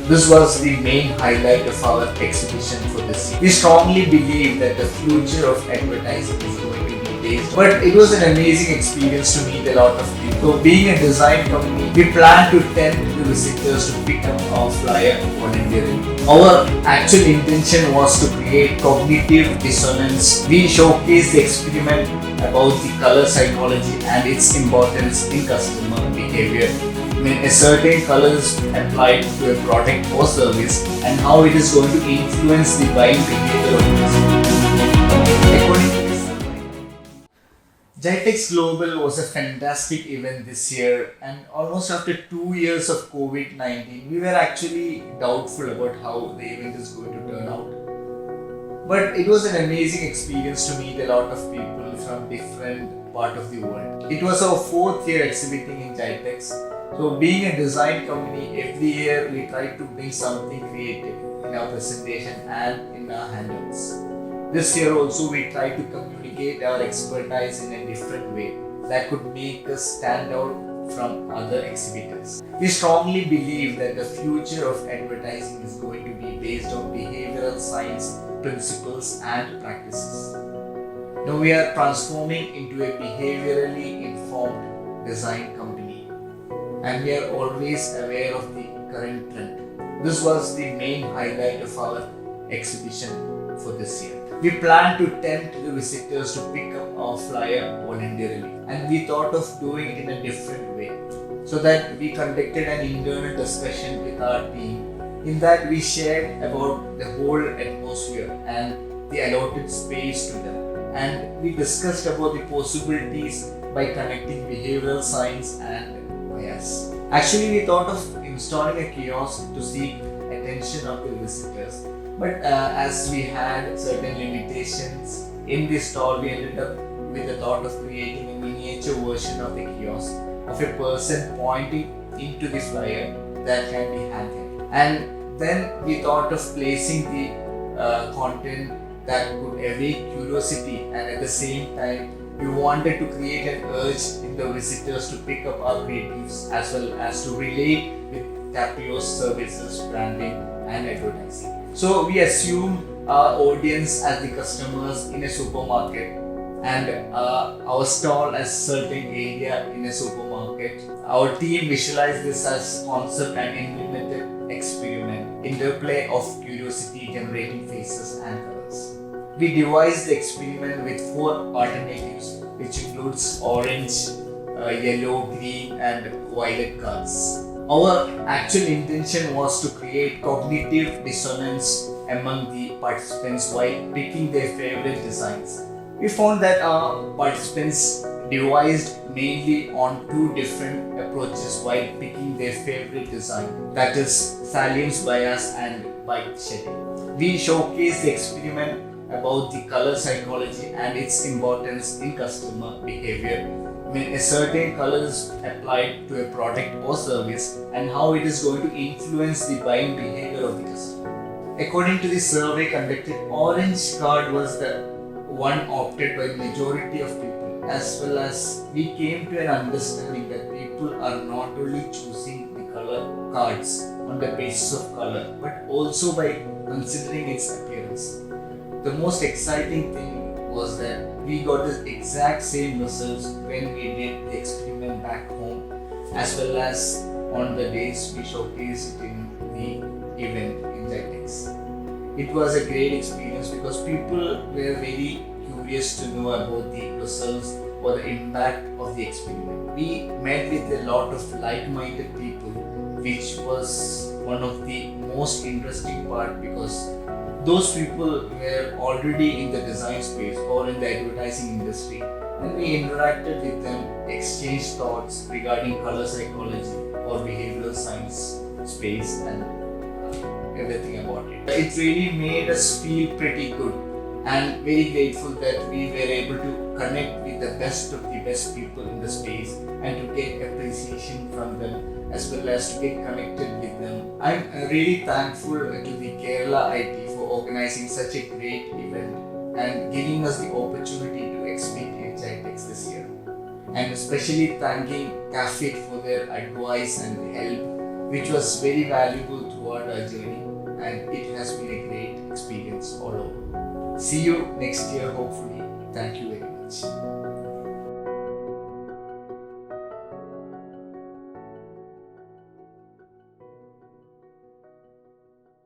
This was the main highlight of our exhibition for this year. We strongly believe that the future of advertising is going to be based. But it was an amazing experience to meet a lot of people. So being a design company, we plan to tempt the visitors to pick up our flyer voluntarily. Our actual intention was to create cognitive dissonance. We showcase the experiment about the color psychology and its importance in customer behavior when a certain color is applied to a product or service and how it is going to influence the buying behavior of the customer. According to this GITEX Global was a fantastic event this year, and almost after 2 years of COVID-19, we were actually doubtful about how the event is going to turn out. But it was an amazing experience to meet a lot of people from different part of the world. It was our 4th year exhibiting in GITEX. So being a design company, every year we try to bring something creative in our presentation and in our handouts. This year also we try to communicate our expertise in a different way that could make us stand out from other exhibitors. We strongly believe that the future of advertising is going to be based on behavioral science principles and practices. Now we are transforming into a behaviorally informed design company, and we are always aware of the current trend. This was the main highlight of our exhibition for this year. We plan to tempt the visitors to pick up our flyer voluntarily, and we thought of doing it in a different way. So that we conducted an internal discussion with our team. In that we shared about the whole atmosphere and the allotted space to them, and we discussed about the possibilities by connecting behavioral science and bias. Actually, we thought of installing a kiosk to seek attention of the visitors, but as we had certain limitations in this stall, we ended up with the thought of creating a miniature version of the kiosk of a person pointing into the flyer that can be handheld. And then we thought of placing the content that could awake curiosity, and at the same time we wanted to create an urge in the visitors to pick up our creatives as well as to relate with Tapio's services, branding and advertising. So we assumed our audience as the customers in a supermarket, and our stall as certain area in a supermarket. Our team visualized this as concept and implemented experiment, interplay of curiosity generating faces and colors. We devised the experiment with 4 alternatives, which includes orange, yellow, green and violet cards. Our actual intention was to create cognitive dissonance among the participants while picking their favorite designs. We found that our participants devised mainly on 2 different approaches while picking their favorite design, that is salience bias and bite shedding. We showcased the experiment about the color psychology and its importance in customer behavior when a certain color is applied to a product or service and how it is going to influence the buying behavior of the customer. According to the survey conducted, orange card was the one opted by majority of people, as well as we came to an understanding that people are not only choosing the color cards on the basis of color but also by considering its appearance. The most exciting thing was that we got the exact same results when we did the experiment back home, as well as on the days we showcased it in the event in GITEX. It was a great experience because people were very curious to know about the results or the impact of the experiment. We met with a lot of like-minded people, which was one of the most interesting part because those people were already in the design space or in the advertising industry, and we interacted with them, exchanged thoughts regarding color psychology or behavioral science space and everything about it. It really made us feel pretty good and very grateful that we were able to connect with the best of the best people in the space and to get appreciation from them as well as to get connected with them. I'm really thankful to the Kerala IT for organizing such a great event and giving us the opportunity to exhibit at GITEX this year. And especially thanking CAFIT for their advice and help which was very valuable throughout our journey, and it has been a great experience all over. See you next year, hopefully. Thank you very much.